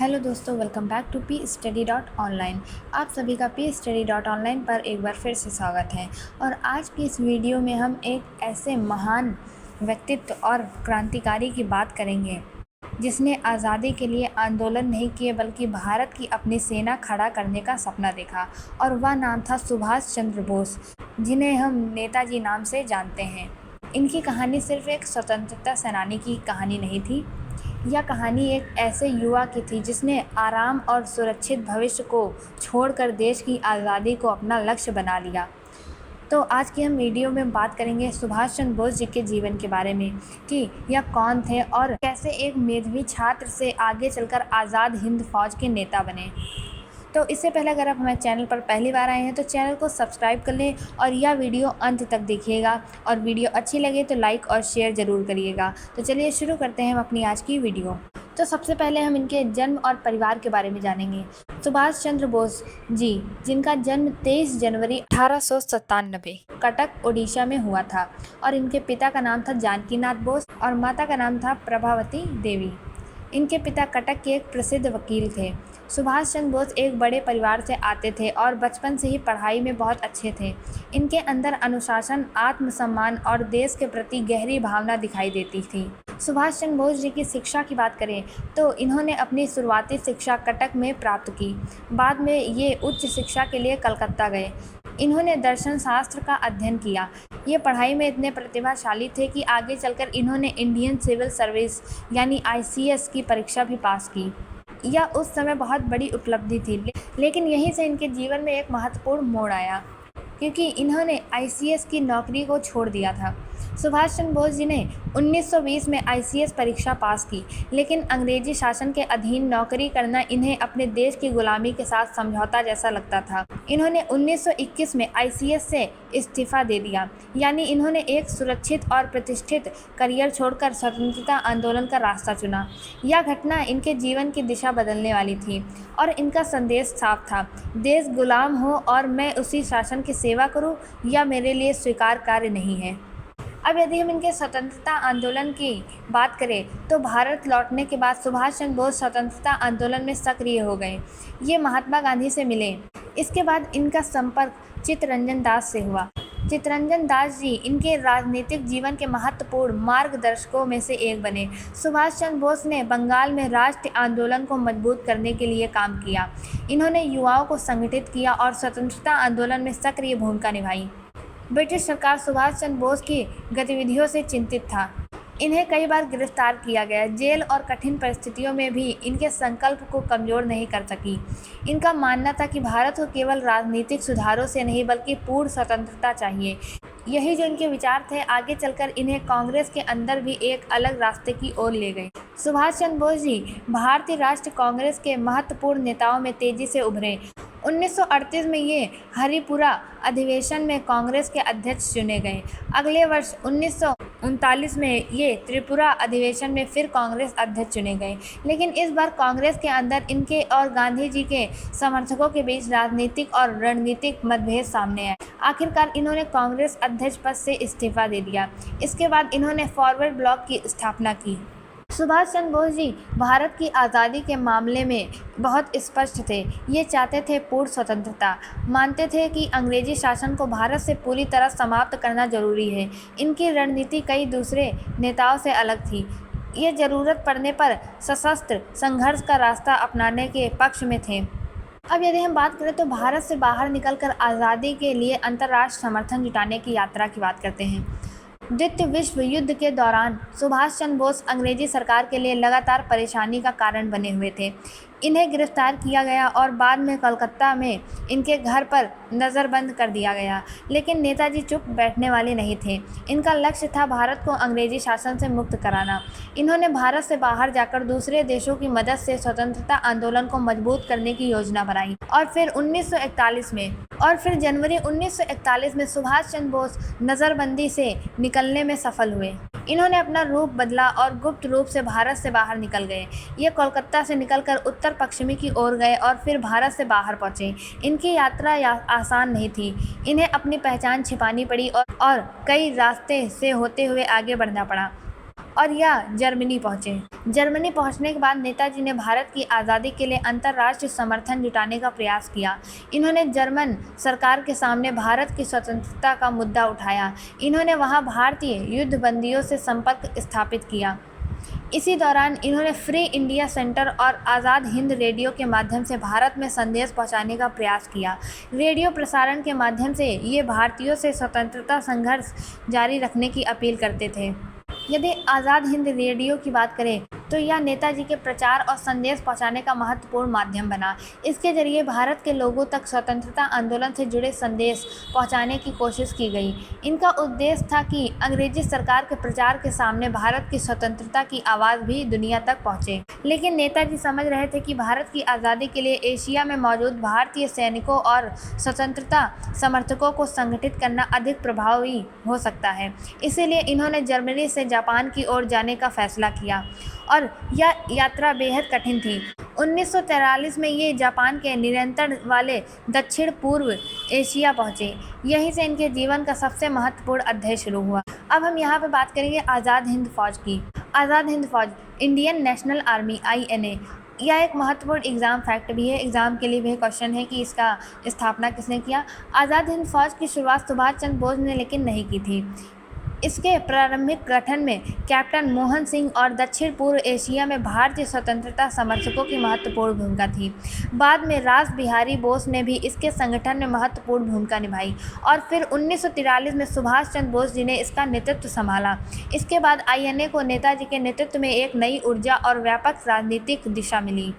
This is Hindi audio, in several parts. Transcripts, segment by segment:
हेलो दोस्तों, welcome back to P study dot online. आप सभी का पी स्टडी डॉट ऑनलाइन पर एक बार फिर से स्वागत है। और आज की इस वीडियो में हम एक ऐसे महान व्यक्तित्व और क्रांतिकारी की बात करेंगे जिसने आज़ादी के लिए आंदोलन नहीं किए बल्कि भारत की अपनी सेना खड़ा करने का सपना देखा। और वह नाम था सुभाष चंद्र बोस, जिन्हें हम नेताजी नाम से जानते हैं। इनकी कहानी सिर्फ एक स्वतंत्रता सेनानी की कहानी नहीं थी, यह कहानी एक ऐसे युवा की थी जिसने आराम और सुरक्षित भविष्य को छोड़कर देश की आज़ादी को अपना लक्ष्य बना लिया। तो आज की हम वीडियो में बात करेंगे सुभाष चंद्र बोस जी के जीवन के बारे में कि यह कौन थे और कैसे एक मेधावी छात्र से आगे चलकर आज़ाद हिंद फौज के नेता बने। तो इससे पहले अगर आप हमारे चैनल पर पहली बार आए हैं तो चैनल को सब्सक्राइब कर लें और यह वीडियो अंत तक देखिएगा, और वीडियो अच्छी लगे तो लाइक और शेयर ज़रूर करिएगा। तो चलिए शुरू करते हैं हम अपनी आज की वीडियो। तो सबसे पहले हम इनके जन्म और परिवार के बारे में जानेंगे। सुभाष चंद्र बोस जी, जिनका जन्म 23 जनवरी 1897 कटक ओडिशा में हुआ था, और इनके पिता का नाम था जानकीनाथ बोस और माता का नाम था प्रभावती देवी। इनके पिता कटक के एक प्रसिद्ध वकील थे। सुभाष चंद्र बोस एक बड़े परिवार से आते थे और बचपन से ही पढ़ाई में बहुत अच्छे थे। इनके अंदर अनुशासन, आत्मसम्मान और देश के प्रति गहरी भावना दिखाई देती थी। सुभाष चंद्र बोस जी की शिक्षा की बात करें तो इन्होंने अपनी शुरुआती शिक्षा कटक में प्राप्त की। बाद में ये उच्च शिक्षा के लिए कलकत्ता गए। इन्होंने दर्शन शास्त्र का अध्ययन किया। ये पढ़ाई में इतने प्रतिभाशाली थे कि आगे चलकर इन्होंने इंडियन सिविल सर्विस यानी ICS की परीक्षा भी पास की। यह उस समय बहुत बड़ी उपलब्धि थी, लेकिन यहीं से इनके जीवन में एक महत्वपूर्ण मोड़ आया क्योंकि इन्होंने ICS की नौकरी को छोड़ दिया था। सुभाष चंद्र बोस जी ने 1920 में ICS परीक्षा पास की, लेकिन अंग्रेजी शासन के अधीन नौकरी करना इन्हें अपने देश की गुलामी के साथ समझौता जैसा लगता था। इन्होंने 1921 में ICS से इस्तीफा दे दिया, यानी इन्होंने एक सुरक्षित और प्रतिष्ठित करियर छोड़कर स्वतंत्रता आंदोलन का रास्ता चुना। यह घटना इनके जीवन की दिशा बदलने वाली थी और इनका संदेश साफ था, देश गुलाम हो और मैं उसी शासन की सेवा करूं, यह मेरे लिए स्वीकार कार्य नहीं है। अब यदि हम इनके स्वतंत्रता आंदोलन की बात करें तो भारत लौटने के बाद सुभाष चंद्र बोस स्वतंत्रता आंदोलन में सक्रिय हो गए। ये महात्मा गांधी से मिले। इसके बाद इनका संपर्क चित्तरंजन दास से हुआ। चित्तरंजन दास जी इनके राजनीतिक जीवन के महत्वपूर्ण मार्गदर्शकों में से एक बने। सुभाष चंद्र बोस ने बंगाल में राष्ट्रीय आंदोलन को मजबूत करने के लिए काम किया। इन्होंने युवाओं को संगठित किया और स्वतंत्रता आंदोलन में सक्रिय भूमिका निभाई। ब्रिटिश सरकार सुभाष चंद्र बोस की गतिविधियों से चिंतित था। इन्हें कई बार गिरफ्तार किया गया। जेल और कठिन परिस्थितियों में भी इनके संकल्प को कमज़ोर नहीं कर सकी। इनका मानना था कि भारत को केवल राजनीतिक सुधारों से नहीं बल्कि पूर्ण स्वतंत्रता चाहिए। यही जो इनके विचार थे आगे चलकर इन्हें कांग्रेस के अंदर भी एक अलग रास्ते की ओर ले गए। सुभाष चंद्र बोस जी भारतीय राष्ट्रीय कांग्रेस के महत्वपूर्ण नेताओं में तेजी से उभरे। 1938 में ये हरिपुरा अधिवेशन में कांग्रेस के अध्यक्ष चुने गए। अगले वर्ष 1939 में ये त्रिपुरा अधिवेशन में फिर कांग्रेस अध्यक्ष चुने गए, लेकिन इस बार कांग्रेस के अंदर इनके और गांधी जी के समर्थकों के बीच राजनीतिक और रणनीतिक मतभेद सामने आए। आखिरकार इन्होंने कांग्रेस अध्यक्ष पद से इस्तीफा दे दिया। इसके बाद इन्होंने फॉरवर्ड ब्लॉक की स्थापना की। सुभाष चंद्र बोस जी भारत की आज़ादी के मामले में बहुत स्पष्ट थे। ये चाहते थे पूर्ण स्वतंत्रता, मानते थे कि अंग्रेजी शासन को भारत से पूरी तरह समाप्त करना जरूरी है। इनकी रणनीति कई दूसरे नेताओं से अलग थी। ये ज़रूरत पड़ने पर सशस्त्र संघर्ष का रास्ता अपनाने के पक्ष में थे। अब यदि हम बात करें तो भारत से बाहर निकलकर आज़ादी के लिए अंतर्राष्ट्रीय समर्थन जुटाने की यात्रा की बात करते हैं। द्वितीय विश्व युद्ध के दौरान सुभाष चंद्र बोस अंग्रेजी सरकार के लिए लगातार परेशानी का कारण बने हुए थे। इन्हें गिरफ्तार किया गया और बाद में कलकत्ता में इनके घर पर नज़रबंद कर दिया गया, लेकिन नेताजी चुप बैठने वाले नहीं थे। इनका लक्ष्य था भारत को अंग्रेजी शासन से मुक्त कराना। इन्होंने भारत से बाहर जाकर दूसरे देशों की मदद से स्वतंत्रता आंदोलन को मजबूत करने की योजना बनाई और फिर जनवरी 1941 में सुभाष चंद्र बोस नज़रबंदी से निकलने में सफल हुए। इन्होंने अपना रूप बदला और गुप्त रूप से भारत से बाहर निकल गए। ये कोलकाता से निकलकर उत्तर पश्चिमी की ओर गए और फिर भारत से बाहर पहुंचे। इनकी यात्रा आसान नहीं थी। इन्हें अपनी पहचान छिपानी पड़ी और कई रास्ते से होते हुए आगे बढ़ना पड़ा। और यह जर्मनी पहुंचे। जर्मनी पहुंचने के बाद नेताजी ने भारत की आज़ादी के लिए अंतर्राष्ट्रीय समर्थन जुटाने का प्रयास किया। इन्होंने जर्मन सरकार के सामने भारत की स्वतंत्रता का मुद्दा उठाया। इन्होंने वहां भारतीय युद्धबंदियों से संपर्क स्थापित किया। इसी दौरान इन्होंने फ्री इंडिया सेंटर और आज़ाद हिंद रेडियो के माध्यम से भारत में संदेश पहुंचाने का प्रयास किया। रेडियो प्रसारण के माध्यम से ये भारतीयों से स्वतंत्रता संघर्ष जारी रखने की अपील करते थे। यदि आज़ाद हिंद रेडियो की बात करें तो यह नेताजी के प्रचार और संदेश पहुंचाने का महत्वपूर्ण माध्यम बना। इसके जरिए भारत के लोगों तक स्वतंत्रता आंदोलन से जुड़े संदेश पहुंचाने की कोशिश की गई। इनका उद्देश्य था कि अंग्रेजी सरकार के प्रचार के सामने भारत की स्वतंत्रता की आवाज़ भी दुनिया तक पहुंचे। लेकिन नेताजी समझ रहे थे कि भारत की आज़ादी के लिए एशिया में मौजूद भारतीय सैनिकों और स्वतंत्रता समर्थकों को संगठित करना अधिक प्रभावी हो सकता है। इसीलिए इन्होंने जर्मनी से जापान की ओर जाने का फैसला किया और यह यात्रा बेहद कठिन थी। 1943 में ये जापान के नियंत्रण वाले दक्षिण पूर्व एशिया पहुँचे। यहीं से इनके जीवन का सबसे महत्वपूर्ण अध्याय शुरू हुआ। अब हम यहाँ पे बात करेंगे आज़ाद हिंद फौज की। आज़ाद हिंद फौज इंडियन नेशनल आर्मी INA, यह एक महत्वपूर्ण एग्ज़ाम फैक्ट भी है। एग्ज़ाम के लिए भी क्वेश्चन है कि इसका स्थापना किसने किया। आज़ाद हिंद फौज की शुरुआत सुभाष चंद्र बोस ने लेकिन नहीं की थी। इसके प्रारंभिक गठन में कैप्टन मोहन सिंह और दक्षिण पूर्व एशिया में भारतीय स्वतंत्रता समर्थकों की महत्वपूर्ण भूमिका थी। बाद में रास बिहारी बोस ने भी इसके संगठन में महत्वपूर्ण भूमिका निभाई और फिर 1943 में सुभाष चंद्र बोस जी ने इसका नेतृत्व संभाला। इसके बाद INA को नेताजी के नेतृत्व में एक नई ऊर्जा और व्यापक राजनीतिक दिशा मिली।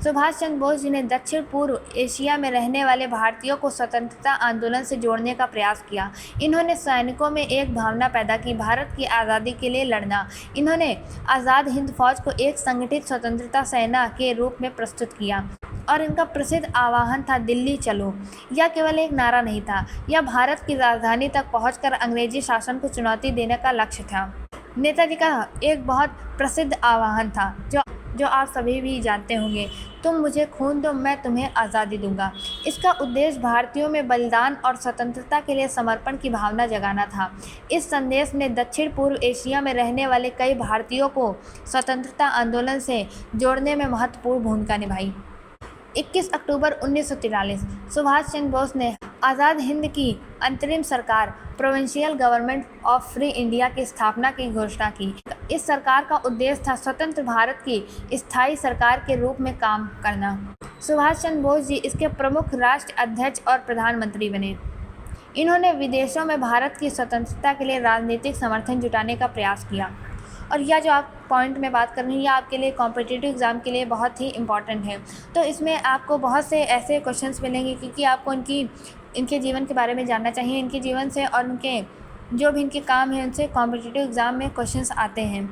सुभाष चंद्र बोस जी ने दक्षिण पूर्व एशिया में रहने वाले भारतीयों को स्वतंत्रता आंदोलन से जोड़ने का प्रयास किया। इन्होंने सैनिकों में एक भावना पैदा की, भारत की आज़ादी के लिए लड़ना। इन्होंने आज़ाद हिंद फौज को एक संगठित स्वतंत्रता सेना के रूप में प्रस्तुत किया और इनका प्रसिद्ध आह्वान था दिल्ली चलो। यह केवल एक नारा नहीं था, यह भारत की राजधानी तक पहुंचकर अंग्रेजी शासन को चुनौती देने का लक्ष्य था। नेताजी का एक बहुत प्रसिद्ध आह्वान था जो आप सभी भी जानते होंगे, तुम मुझे खून दो मैं तुम्हें आज़ादी दूंगा। इसका उद्देश्य भारतीयों में बलिदान और स्वतंत्रता के लिए समर्पण की भावना जगाना था। इस संदेश ने दक्षिण पूर्व एशिया में रहने वाले कई भारतीयों को स्वतंत्रता आंदोलन से जोड़ने में महत्वपूर्ण भूमिका निभाई। 21 अक्टूबर 1943 सुभाष चंद्र बोस ने आज़ाद हिंद की अंतरिम सरकार provincial government of free India की स्थापना की घोषणा की। इस सरकार का उद्देश्य था स्वतंत्र भारत की स्थायी सरकार के रूप में काम करना। सुभाष चंद्र बोस जी इसके प्रमुख राष्ट्र अध्यक्ष और प्रधानमंत्री बने। इन्होंने विदेशों में भारत की स्वतंत्रता के लिए राजनीतिक समर्थन जुटाने का प्रयास किया। और यह जो आप पॉइंट में बात कर रही हैं, यह आपके लिए कॉम्पिटिटिव एग्ज़ाम के लिए बहुत ही इम्पॉर्टेंट है। तो इसमें आपको बहुत से ऐसे क्वेश्चंस मिलेंगे क्योंकि आपको इनके जीवन के बारे में जानना चाहिए। इनके जीवन से और उनके जो भी इनके काम हैं उनसे कॉम्पिटिटिव एग्ज़ाम में क्वेश्चंस आते हैं।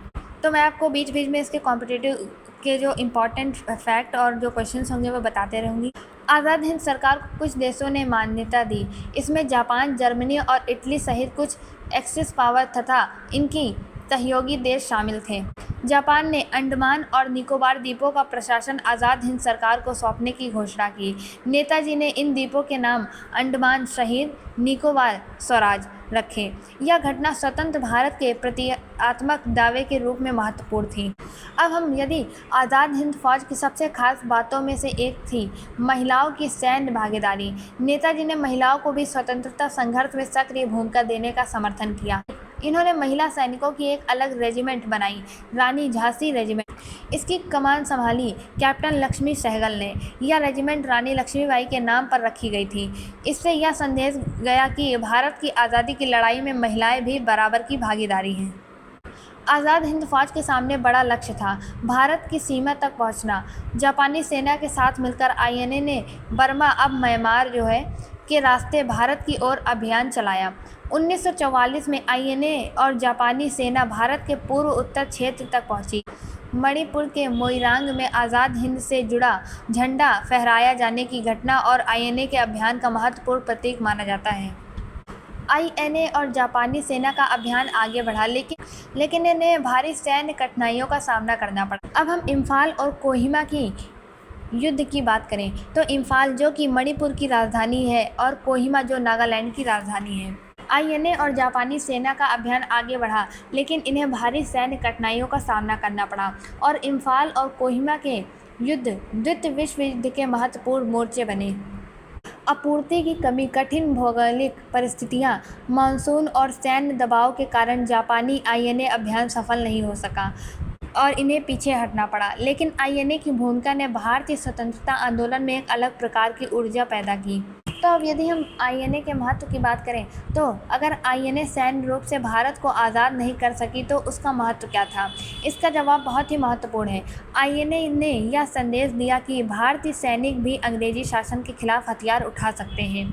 तो मैं आपको बीच बीच में इसके कॉम्पिटिटिव के जो इम्पॉर्टेंट फैक्ट और जो क्वेश्चंस होंगे वो बताते रहूँगी। आज़ाद हिंद सरकार को कुछ देशों ने मान्यता दी। इसमें जापान, जर्मनी और इटली सहित कुछ एक्सिस पावर तथा इनकी सहयोगी देश शामिल थे। जापान ने अंडमान और निकोबार द्वीपों का प्रशासन आज़ाद हिंद सरकार को सौंपने की घोषणा की। नेताजी ने इन द्वीपों के नाम अंडमान शहीद, निकोबार स्वराज रखे। यह घटना स्वतंत्र भारत के प्रतीकात्मक दावे के रूप में महत्वपूर्ण थी। अब हम यदि आज़ाद हिंद फौज की सबसे खास बातों में से एक थी महिलाओं की सैन्य भागीदारी। नेताजी ने महिलाओं को भी स्वतंत्रता संघर्ष में सक्रिय भूमिका देने का समर्थन किया। इन्होंने महिला सैनिकों की एक अलग रेजिमेंट बनाई, रानी झांसी रेजिमेंट। इसकी कमान संभाली कैप्टन लक्ष्मी सहगल ने। यह रेजिमेंट रानी लक्ष्मीबाई के नाम पर रखी गई थी। इससे यह संदेश गया कि भारत की आज़ादी की लड़ाई में महिलाएं भी बराबर की भागीदारी हैं। आज़ाद हिंद फौज के सामने बड़ा लक्ष्य था भारत की सीमा तक पहुंचना। जापानी सेना के साथ मिलकर INA ने बर्मा, अब म्यांमार के रास्ते भारत की ओर अभियान चलाया। 1944 में INA और जापानी सेना भारत के पूर्व उत्तर क्षेत्र तक पहुंची। मणिपुर के मोइरांग में आज़ाद हिंद से जुड़ा झंडा फहराया जाने की घटना और INA के अभियान का महत्वपूर्ण प्रतीक माना जाता है। INA और जापानी सेना का अभियान आगे बढ़ा लेकिन इन्हें भारी सैन्य कठिनाइयों का सामना करना पड़ा। अब हम इम्फाल और कोहिमा की युद्ध की बात करें तो इम्फाल जो कि मणिपुर की राजधानी है और कोहिमा जो नागालैंड की राजधानी है। आईएनए और जापानी सेना का अभियान आगे बढ़ा, लेकिन इन्हें भारी सैन्य कठिनाइयों का सामना करना पड़ा और इम्फाल और कोहिमा के युद्ध द्वितीय विश्व युद्ध के महत्वपूर्ण मोर्चे बने। आपूर्ति की कमी, कठिन भौगोलिक परिस्थितियां, मानसून और सैन्य दबाव के कारण जापानी आईएनए अभियान सफल नहीं हो सका और इन्हें पीछे हटना पड़ा। लेकिन आईएनए की भूमिका ने भारतीय स्वतंत्रता आंदोलन में एक अलग प्रकार की ऊर्जा पैदा की। तो अब यदि हम आईएनए के महत्व की बात करें, तो अगर आईएनए सैन्य रूप से भारत को आज़ाद नहीं कर सकी तो उसका महत्व क्या था? इसका जवाब बहुत ही महत्वपूर्ण है। आईएनए ने यह संदेश दिया कि भारतीय सैनिक भी अंग्रेजी शासन के खिलाफ हथियार उठा सकते हैं।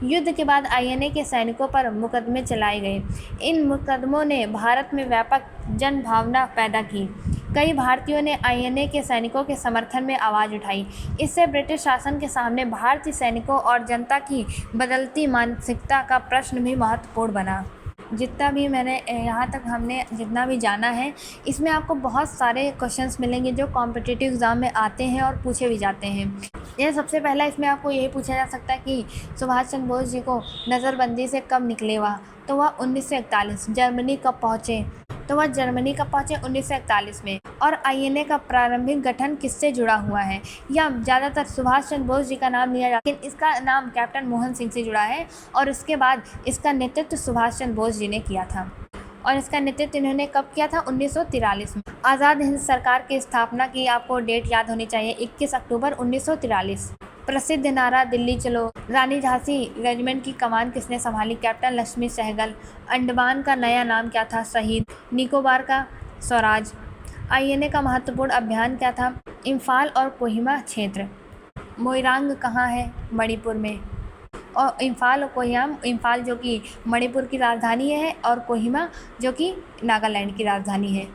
युद्ध के बाद आईएनए के सैनिकों पर मुकदमे चलाए गए। इन मुकदमों ने भारत में व्यापक जन भावना पैदा की। कई भारतीयों ने आईएनए के सैनिकों के समर्थन में आवाज़ उठाई। इससे ब्रिटिश शासन के सामने भारतीय सैनिकों और जनता की बदलती मानसिकता का प्रश्न भी महत्वपूर्ण बना। जितना भी हमने जितना भी जाना है, इसमें आपको बहुत सारे क्वेश्चंस मिलेंगे जो कॉम्पिटिटिव एग्ज़ाम में आते हैं और पूछे भी जाते हैं। यह सबसे पहला इसमें आपको यही पूछा जा सकता है कि सुभाष चंद्र बोस जी को नज़रबंदी से कब निकले वह? तो वह 1941। जर्मनी कब पहुँचे? तो वह जर्मनी कब पहुँचे? 1941 में। और आईएनए का प्रारंभिक गठन किससे जुड़ा हुआ है? या ज़्यादातर सुभाष चंद्र बोस जी का नाम लिया जाता है, लेकिन इसका नाम कैप्टन मोहन सिंह से जुड़ा है और इसके बाद इसका नेतृत्व सुभाष चंद्र बोस जी ने किया था। और इसका नेतृत्व इन्होंने कब किया था? 1943 में। आज़ाद हिंद सरकार की स्थापना की आपको डेट याद होनी चाहिए, 21 अक्टूबर 1943। प्रसिद्ध नारा दिल्ली चलो। रानी झांसी रेजिमेंट की कमान किसने संभाली? कैप्टन लक्ष्मी सहगल। अंडमान का नया नाम क्या था? शहीद। निकोबार का स्वराज। आईएनए का महत्वपूर्ण अभियान क्या था? इम्फाल और कोहिमा क्षेत्र। मोइरांग कहाँ है? मणिपुर में। और इम्फाल और कोहिमा, इम्फाल जो कि मणिपुर की राजधानी है और कोहिमा जो कि नागालैंड की राजधानी है।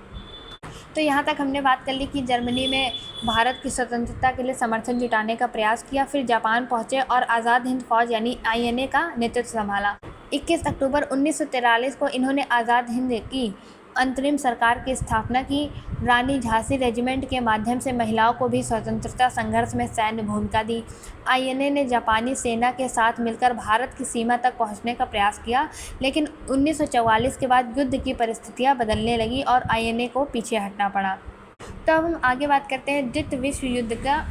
तो यहाँ तक हमने बात कर ली कि जर्मनी में भारत की स्वतंत्रता के लिए समर्थन जुटाने का प्रयास किया, फिर जापान पहुँचे और आज़ाद हिंद फौज यानी आईएनए का नेतृत्व संभाला। 21 अक्टूबर 1943 को इन्होंने आज़ाद हिंद की अंतरिम सरकार की स्थापना की। रानी झांसी रेजिमेंट के माध्यम से महिलाओं को भी स्वतंत्रता संघर्ष में सैन्य भूमिका दी। आईएनए ने जापानी सेना के साथ मिलकर भारत की सीमा तक पहुंचने का प्रयास किया, लेकिन 1944 के बाद युद्ध की परिस्थितियां बदलने लगी और आईएनए को पीछे हटना पड़ा। तो अब हम आगे बात करते हैं द्वितीय विश्व युद्ध का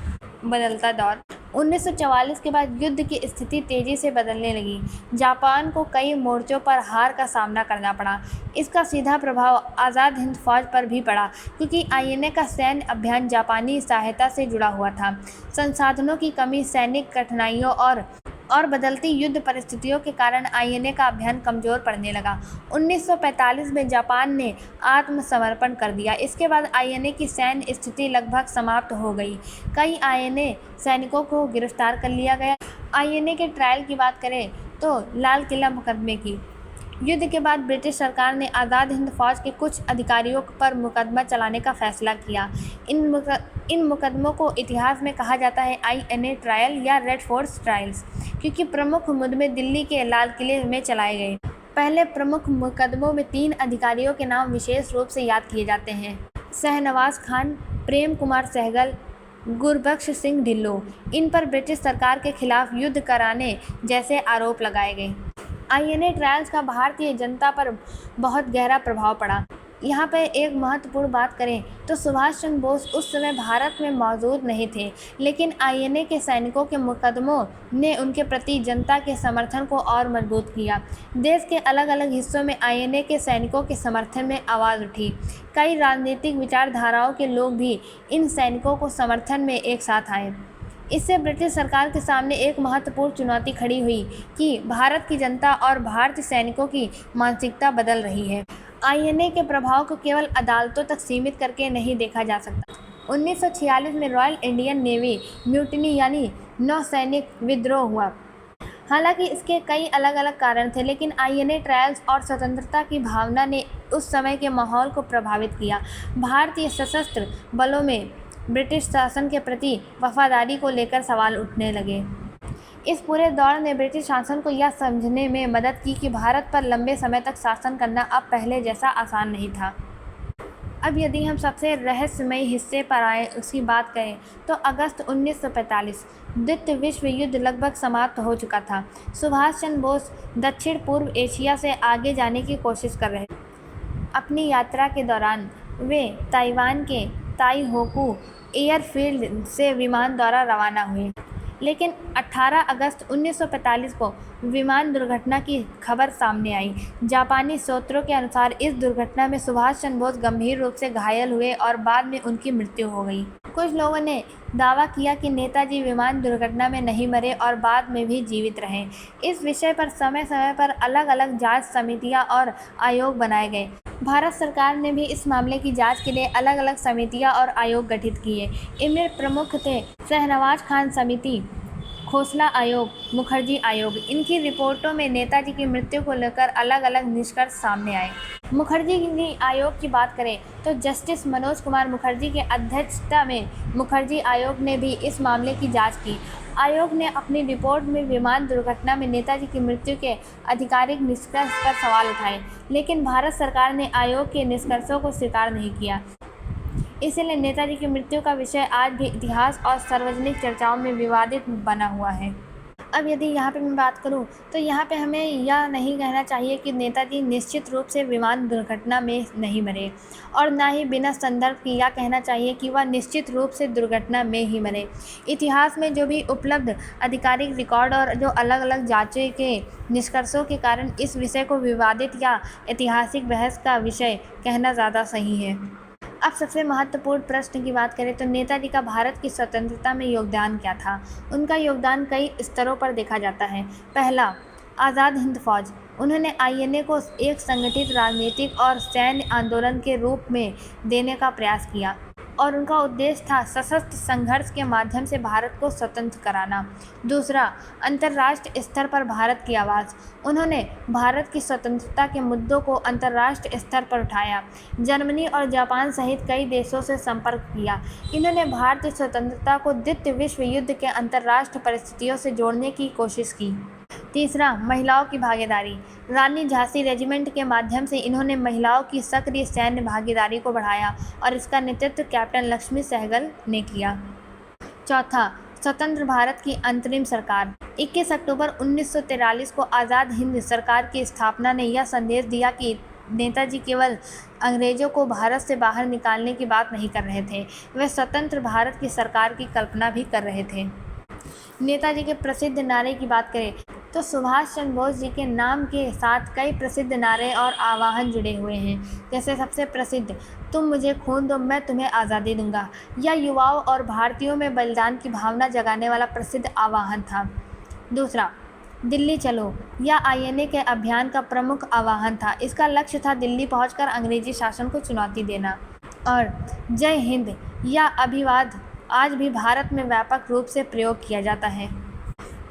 बदलता दौर। 1944 के बाद युद्ध की स्थिति तेज़ी से बदलने लगी। जापान को कई मोर्चों पर हार का सामना करना पड़ा। इसका सीधा प्रभाव आज़ाद हिंद फौज पर भी पड़ा, क्योंकि आईएनए का सैन्य अभियान जापानी सहायता से जुड़ा हुआ था। संसाधनों की कमी, सैनिक कठिनाइयों और बदलती युद्ध परिस्थितियों के कारण आईएनए का अभियान कमज़ोर पड़ने लगा। 1945 में जापान ने आत्मसमर्पण कर दिया। इसके बाद आईएनए की सैन्य स्थिति लगभग समाप्त हो गई। कई आईएनए सैनिकों को गिरफ्तार कर लिया गया। आईएनए के ट्रायल की बात करें तो लाल किला मुकदमे की। युद्ध के बाद ब्रिटिश सरकार ने आज़ाद हिंद फौज के कुछ अधिकारियों पर मुकदमा चलाने का फैसला किया। इन मुकदमों को इतिहास में कहा जाता है आईएनए ट्रायल या रेड फोर्ट ट्रायल्स, क्योंकि प्रमुख मुकदमे दिल्ली के लाल किले में चलाए गए। पहले प्रमुख मुकदमों में 3 अधिकारियों के नाम विशेष रूप से याद किए जाते हैं: शहनवाज खान, प्रेम कुमार सहगल, गुरबख्श सिंह ढिल्लों। इन पर ब्रिटिश सरकार के खिलाफ युद्ध कराने जैसे आरोप लगाए गए। आईएनए ट्रायल्स का भारतीय जनता पर बहुत गहरा प्रभाव पड़ा। यहाँ पर एक महत्वपूर्ण बात करें तो सुभाष चंद्र बोस उस समय भारत में मौजूद नहीं थे, लेकिन आईएनए के सैनिकों के मुकदमों ने उनके प्रति जनता के समर्थन को और मजबूत किया। देश के अलग अलग हिस्सों में आईएनए के सैनिकों के समर्थन में आवाज़ उठी। कई राजनीतिक विचारधाराओं के लोग भी इन सैनिकों को समर्थन में एक साथ आए। इससे ब्रिटिश सरकार के सामने एक महत्वपूर्ण चुनौती खड़ी हुई कि भारत की जनता और भारतीय सैनिकों की मानसिकता बदल रही है। आईएनए के प्रभाव को केवल अदालतों तक सीमित करके नहीं देखा जा सकता। 1946 में रॉयल इंडियन नेवी म्यूटिनी यानी नौसैनिक विद्रोह हुआ। हालांकि इसके कई अलग अलग कारण थे, लेकिन आईएनए ट्रायल्स और स्वतंत्रता की भावना ने उस समय के माहौल को प्रभावित किया। भारतीय सशस्त्र बलों में ब्रिटिश शासन के प्रति वफादारी को लेकर सवाल उठने लगे। इस पूरे दौर ने ब्रिटिश शासन को यह समझने में मदद की कि भारत पर लंबे समय तक शासन करना अब पहले जैसा आसान नहीं था। अब यदि हम सबसे रहस्यमयी हिस्से पर आए उसकी बात करें तो अगस्त 1945 द्वितीय विश्व युद्ध लगभग समाप्त हो चुका था। सुभाष चंद्र बोस दक्षिण पूर्व एशिया से आगे जाने की कोशिश कर रहे थे। अपनी यात्रा के दौरान वे ताइवान के ताइहोकू एयरफील्ड से विमान द्वारा रवाना हुए, लेकिन 18 अगस्त 1945 को विमान दुर्घटना की खबर सामने आई। जापानी सूत्रों के अनुसार इस दुर्घटना में सुभाष चंद्र बोस गंभीर रूप से घायल हुए और बाद में उनकी मृत्यु हो गई। कुछ लोगों ने दावा किया कि नेताजी विमान दुर्घटना में नहीं मरे और बाद में भी जीवित रहे। इस विषय पर समय समय पर अलग अलग जांच समितियां और आयोग बनाए गए। भारत सरकार ने भी इस मामले की जांच के लिए अलग अलग समितियां और आयोग गठित किए। इनमें प्रमुख थे शहनवाज खान समिति, खोसला आयोग, मुखर्जी आयोग। इनकी रिपोर्टों में नेताजी की मृत्यु को लेकर अलग अलग निष्कर्ष सामने आए। मुखर्जी की आयोग की बात करें तो जस्टिस मनोज कुमार मुखर्जी की अध्यक्षता में मुखर्जी आयोग ने भी इस मामले की जांच की। आयोग ने अपनी रिपोर्ट में विमान दुर्घटना में नेताजी की मृत्यु के आधिकारिक निष्कर्ष पर सवाल उठाए, लेकिन भारत सरकार ने आयोग के निष्कर्षों को स्वीकार नहीं किया। इसलिए नेताजी की मृत्यु का विषय आज भी इतिहास और सार्वजनिक चर्चाओं में विवादित बना हुआ है। अब यदि यहाँ पे मैं बात करूँ तो यहाँ पे हमें यह नहीं कहना चाहिए कि नेताजी निश्चित रूप से विमान दुर्घटना में नहीं मरे, और ना ही बिना संदर्भ के यह कहना चाहिए कि वह निश्चित रूप से दुर्घटना में ही मरे। इतिहास में जो भी उपलब्ध आधिकारिक रिकॉर्ड और जो अलग अलग जांचों के निष्कर्षों के कारण इस विषय को विवादित या ऐतिहासिक बहस का विषय कहना ज़्यादा सही है। अब सबसे महत्वपूर्ण प्रश्न की बात करें तो नेताजी का भारत की स्वतंत्रता में योगदान क्या था। उनका योगदान कई स्तरों पर देखा जाता है। पहला, आज़ाद हिंद फौज। उन्होंने आईएनए को एक संगठित राजनीतिक और सैन्य आंदोलन के रूप में देने का प्रयास किया और उनका उद्देश्य था सशस्त्र संघर्ष के माध्यम से भारत को स्वतंत्र कराना। दूसरा, अंतर्राष्ट्रीय स्तर पर भारत की आवाज़। उन्होंने भारत की स्वतंत्रता के मुद्दों को अंतर्राष्ट्रीय स्तर पर उठाया, जर्मनी और जापान सहित कई देशों से संपर्क किया। इन्होंने भारतीय स्वतंत्रता को द्वितीय विश्व युद्ध के अंतर्राष्ट्रीय परिस्थितियों से जोड़ने की कोशिश की। तीसरा, महिलाओं की भागीदारी। रानी झांसी रेजिमेंट के माध्यम से इन्होंने महिलाओं की सक्रिय सैन्य भागीदारी को बढ़ाया और इसका नेतृत्व कैप्टन लक्ष्मी सहगल ने किया। चौथा, स्वतंत्र भारत की अंतरिम सरकार। 21 अक्टूबर 1943 को आज़ाद हिंद सरकार की स्थापना ने यह संदेश दिया कि नेताजी केवल अंग्रेज़ों को भारत से बाहर निकालने की बात नहीं कर रहे थे, वे स्वतंत्र भारत की सरकार की कल्पना भी कर रहे थे। नेताजी के प्रसिद्ध नारे की बात करें तो सुभाष चंद्र बोस जी के नाम के साथ कई प्रसिद्ध नारे और आह्वान जुड़े हुए हैं। जैसे सबसे प्रसिद्ध, तुम मुझे खून दो मैं तुम्हें आज़ादी दूंगा। यह युवाओं और भारतीयों में बलिदान की भावना जगाने वाला प्रसिद्ध आह्वान था। दूसरा, दिल्ली चलो। यह आईएनए के अभियान का प्रमुख आह्वान था। इसका लक्ष्य था दिल्ली पहुंचकर अंग्रेजी शासन को चुनौती देना। और जय हिंद, यह अभिवाद आज भी भारत में व्यापक रूप से प्रयोग किया जाता है।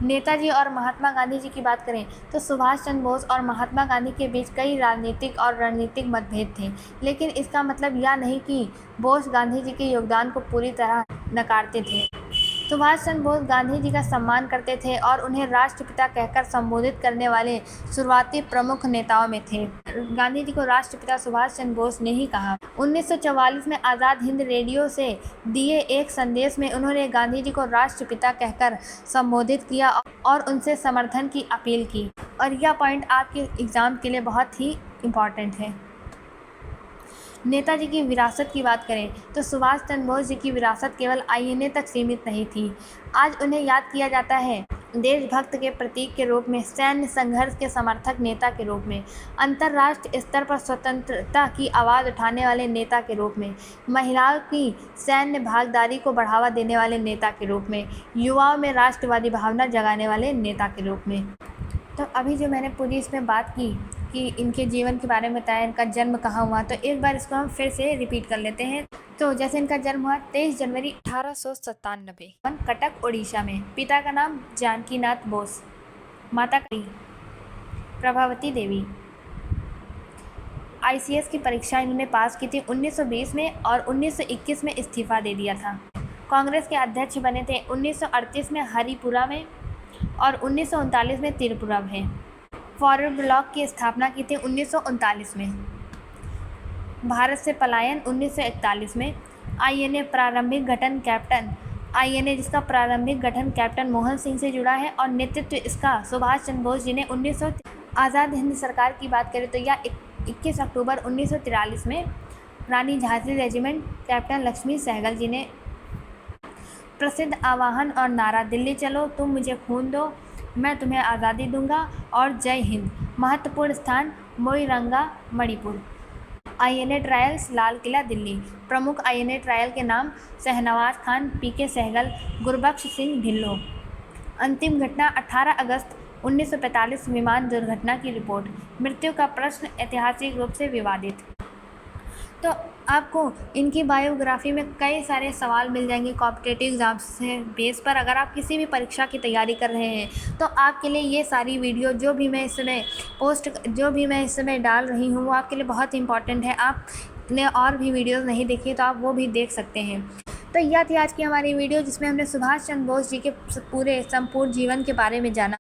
नेताजी और महात्मा गांधी जी की बात करें तो सुभाष चंद्र बोस और महात्मा गांधी के बीच कई राजनीतिक और रणनीतिक मतभेद थे, लेकिन इसका मतलब यह नहीं कि बोस गांधी जी के योगदान को पूरी तरह नकारते थे। सुभाष चंद्र बोस गांधी जी का सम्मान करते थे और उन्हें राष्ट्रपिता कहकर संबोधित करने वाले शुरुआती प्रमुख नेताओं में थे। गांधी जी को राष्ट्रपिता सुभाष चंद्र बोस ने ही कहा। 1944 में आज़ाद हिंद रेडियो से दिए एक संदेश में उन्होंने गांधी जी को राष्ट्रपिता कहकर संबोधित किया और उनसे समर्थन की अपील की। और यह पॉइंट आपके एग्ज़ाम के लिए बहुत ही इम्पॉर्टेंट है। नेताजी की विरासत की बात करें तो सुभाष चंद्र बोस जी की विरासत केवल आईएनए तक सीमित नहीं थी। आज उन्हें याद किया जाता है देशभक्त के प्रतीक के रूप में, सैन्य संघर्ष के समर्थक नेता के रूप में, अंतर्राष्ट्रीय स्तर पर स्वतंत्रता की आवाज़ उठाने वाले नेता के रूप में, महिलाओं की सैन्य भागीदारी को बढ़ावा देने वाले नेता के रूप में, युवाओं में राष्ट्रवादी भावना जगाने वाले नेता के रूप में। तो अभी जो मैंने पूरी इसमें बात की कि इनके जीवन के बारे में बताया, इनका जन्म कहाँ हुआ, तो एक बार इसको हम फिर से रिपीट कर लेते हैं। तो जैसे इनका जन्म हुआ 23 जनवरी 1897 कटक उड़ीसा में। पिता का नाम जानकीनाथ बोस, माता का प्रभावती देवी। आईसीएस की परीक्षा इन्होंने पास की थी 1920 में और 1921 में इस्तीफा दे दिया था। कांग्रेस के अध्यक्ष बने थे 1938 में हरिपुरा में और 1939 में त्रिपुरा में। फॉरवर्ड ब्लॉक की स्थापना की थी 1939 में। भारत से पलायन 1941 में। आईएनए प्रारंभिक गठन कैप्टन आईएनए जिसका प्रारंभिक गठन कैप्टन मोहन सिंह से जुड़ा है और नेतृत्व इसका सुभाष चंद्र बोस जी ने 19 आज़ाद हिंद सरकार की बात करें तो यह 21 अक्टूबर 1943 में। रानी झांसी रेजिमेंट कैप्टन लक्ष्मी सहगल जी ने। प्रसिद्ध आह्वान और नारा दिल्ली चलो तुम मुझे खून दो मैं तुम्हें आज़ादी दूंगा और जय हिंद। महत्वपूर्ण स्थान मोईरंगा मणिपुर। INA trials Lal Qila Delhi. प्रमुख आईएनए ट्रायल के नाम शहनवाज खान, पीके सहगल, गुरबख्श सिंह ढिल्लों। अंतिम घटना 18 अगस्त 1945 विमान दुर्घटना की रिपोर्ट। मृत्यु का प्रश्न ऐतिहासिक रूप से विवादित। तो आपको इनकी बायोग्राफी में कई सारे सवाल मिल जाएंगे कॉम्पिटिटिव एग्जाम्स से बेस पर। अगर आप किसी भी परीक्षा की तैयारी कर रहे हैं तो आपके लिए ये सारी वीडियो जो भी मैं इस समय डाल रही हूँ वो आपके लिए बहुत इंपॉर्टेंट है। आपने और भी वीडियोज़ नहीं देखी तो आप वो भी देख सकते हैं। तो यह थी आज की हमारी वीडियो जिसमें हमने सुभाष चंद्र बोस जी के पूरे संपूर्ण जीवन के बारे में जाना।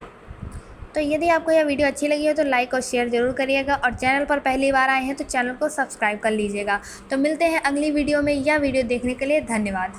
तो यदि आपको यह वीडियो अच्छी लगी हो तो लाइक और शेयर ज़रूर करिएगा और चैनल पर पहली बार आए हैं तो चैनल को सब्सक्राइब कर लीजिएगा। तो मिलते हैं अगली वीडियो में। यह वीडियो देखने के लिए धन्यवाद।